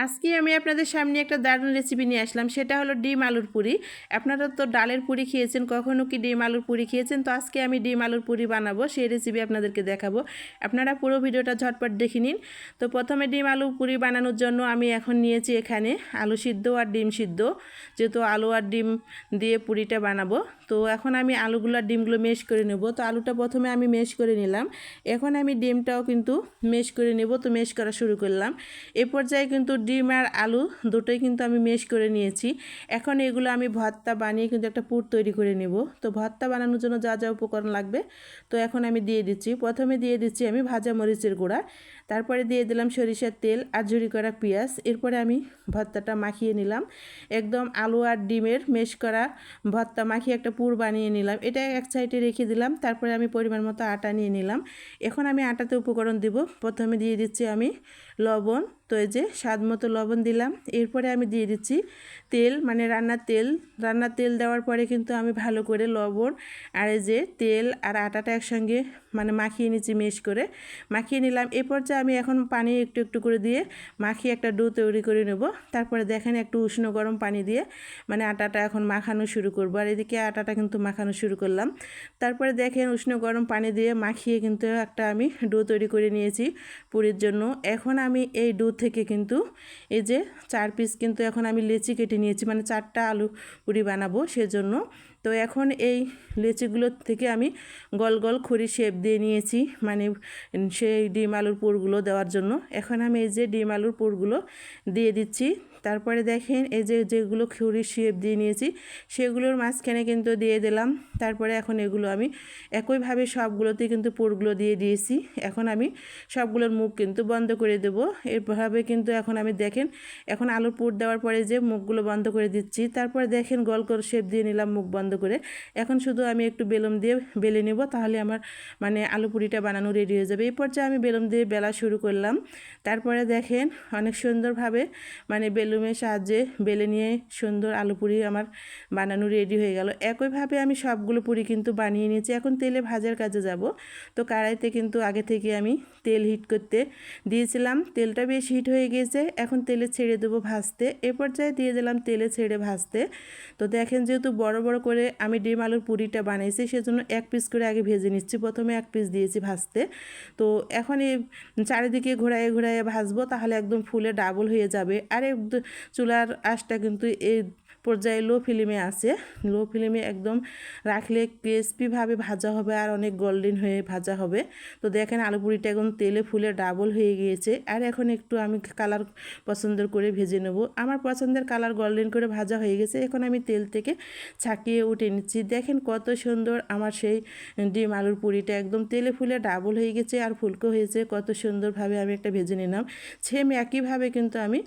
আজকে আমি আপনাদের সামনে একটা দারুণ রেসিপি নিয়ে আসলাম। সেটা হলো ডিম আলুর পুরি। আপনারা তো ডালের পুরি খেয়েছেন, কখনো কি ডিম আলুর পুরি খেয়েছেন? তো আজকে আমি ডিম আলুর পুরি বানাবো, সেই রেসিপি আপনাদেরকে দেখাবো। আপনারা পুরো ভিডিওটা ঝটপট দেখে নিন। তো প্রথমে ডিম আলুর পুরি বানানোর জন্য আমি এখন নিয়েছি এখানে আলু সিদ্ধ আর ডিম সিদ্ধ, যেহেতু আলু আর ডিম দিয়ে পুরিটা বানাবো। তো এখন আমি আলুগুলো আর ডিমগুলো মেশ করে নেব। তো আলুটা প্রথমে আমি মেশ করে নিলাম, এখন আমি ডিমটাও কিন্তু মেশ করে নেব। তো মেশ করা শুরু করলাম। এ পর্যায়ে কিন্তু ডিম আর আলু দুটোই কিন্তু আমি মেশ করে নিয়েছি। এখন এগুলো আমি ভর্তা বানিয়ে কিন্তু একটা পুর তৈরি করে নেব। তো ভর্তা বানানোর জন্য যা যা উপকরণ লাগবে তো এখন আমি দিয়ে দিচ্ছি। প্রথমে দিয়ে দিচ্ছি আমি ভাজা মরিচের গুঁড়া, তারপরে দিয়ে দিলাম সরিষার তেল আর ঝুরি করা পেঁয়াজ। এরপরে আমি ভর্তাটা মাখিয়ে নিলাম, একদম আলু আর ডিমের মেশ করা ভর্তা মাখিয়ে একটা পুর বানিয়ে নিলাম। এটা এক সাইডে রেখে দিলাম। তারপরে আমি পরিমাণ মতো আটা নিয়ে নিলাম। এখন আমি আটাতে উপকরণ দিব। প্রথমে দিয়ে দিচ্ছি আমি লবণ, তো এই যে স্বাদ মতো লবণ দিলাম। এরপরে আমি দিয়ে দিচ্ছি তেল, মানে রান্নার তেল দেওয়ার পরে কিন্তু আমি ভালো করে লবণ আর এই যে তেল আর আটাটা একসঙ্গে মানে মাখিয়ে নিচ্ছি, মেশ করে মাখিয়ে নিলাম। এ পর্যায়ে আমি এখন পানি একটু একটু করে দিয়ে মাখিয়ে একটা ডো তৈরি করে নেব। তারপরে দেখেন একটু উষ্ণ গরম পানি দিয়ে মানে আটাটা এখন মাখানো শুরু করবো। আর এদিকে আটাটা কিন্তু মাখানো শুরু করলাম। তারপরে দেখেন উষ্ণ গরম পানি দিয়ে মাখিয়ে কিন্তু একটা আমি ডো তৈরি করে নিয়েছি পুরির জন্য। এখন আমি এই ডো থেকে কিন্তু এই যে 4 পিস কিন্তু এখন আমি লেচি কেটে নিয়েছি, মানে 4টা আলু পুরি বানাবো সেজন্য। তো এখন এই লেচিগুলো থেকে আমি গোল গোল খড়ি শেপ দিয়ে নিয়েছি, মানে সেই ডিম আলুর পুরগুলো দেওয়ার জন্য। এখন আমি এই যে ডিম আলুর পুরগুলো দিয়ে দিচ্ছি। তারপরে দেখেন এই যে যেগুলো খড়ি শেপ দিয়ে নিয়েছি সেগুলোর মাঝখানে কিন্তু দিয়ে দিলাম। তারপরে এখন এগুলো আমি একইভাবে সবগুলোতে কিন্তু পুরগুলো দিয়ে দিয়েছি। এখন আমি সবগুলোর মুখ কিন্তু বন্ধ করে দেব। এভাবে কিন্তু এখন আমি দেখেন এখন আলুর পুর দেওয়ার পরে যে মুখগুলো বন্ধ করে দিচ্ছি। তারপরে দেখেন গোল করে শেপ দিয়ে নিলাম মুখ বন্ধ করে। এখন শুধু আমি একটু বেলুন দিয়ে বেলে নেব, তাহলে আমার মানে আলু পুরিটা বানানো রেডি হয়ে যাবে। এই পর্যায়ে আমি বেলুন দিয়ে বেলা শুরু করলাম। তারপরে দেখেন অনেক সুন্দরভাবে মানে বেলুনের সাহায্যে বেলে নিয়ে সুন্দর আলু পুরি আমার বানানো রেডি হয়ে গেল। একইভাবে আমি সবগুলো পুরি কিন্তু বানিয়ে নিয়েছি। এখন তেলে ভাজার কাজে যাব। তো কড়াইতে কিন্তু আগে থেকে আমি তেল হিট করতে দিয়েছিলাম, তেলটা বেশ হিট হয়ে গিয়েছে। এখন তেলে ছেড়ে দেবো ভাজতে। এ পর্যায়ে দিয়ে দিলাম তেলে ছেড়ে ভাজতে। তো দেখেন যেহেতু বড় বড় করে আমি ডিম আলুর পুরিটা বানাইছি সেজন্য 1 পিস করে আগে ভেজে নিচ্ছি। প্রথমে 1 পিস দিয়েছি ভাজতে। তো এখন এই চারিদিকে ঘোরায় ঘোরায় ভাজবো, তাহলে একদম ফুলে ডাবল হয়ে যাবে। আর চুলার আঁচটা কিন্তু এই পর্যায়ে লো ফ্লেমে আছে। লো ফ্লেমে একদম রাখলে ক্রিস্পিভাবে ভাজা হবে আর অনেক গোল্ডেন হয়ে ভাজা হবে। তো দেখেন আলু পুরিটা এখন তেলে ফুলে ডাবল হয়ে গিয়েছে। আর এখন একটু আমি কালার পছন্দ করে ভেজে নেব। আমার পছন্দের কালার গোল্ডেন করে ভাজা হয়ে গেছে। এখন আমি তেল থেকে ছাঁকিয়ে উঠে নিচ্ছি। দেখেন কত সুন্দর আমার সেই ডিম আলুর পুরিটা একদম তেলে ফুলে ডাবল হয়ে গেছে আর ফুলকো হয়েছে। কত সুন্দরভাবে আমি একটা ভেজে নিলাম। সেম একইভাবে কিন্তু আমি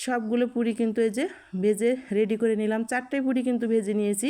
সবগুলো পুরি কিন্তু এই যে ভেজে রেডি করে নিলাম। 4টে পুরি কিন্তু ভেজে নিয়েছি।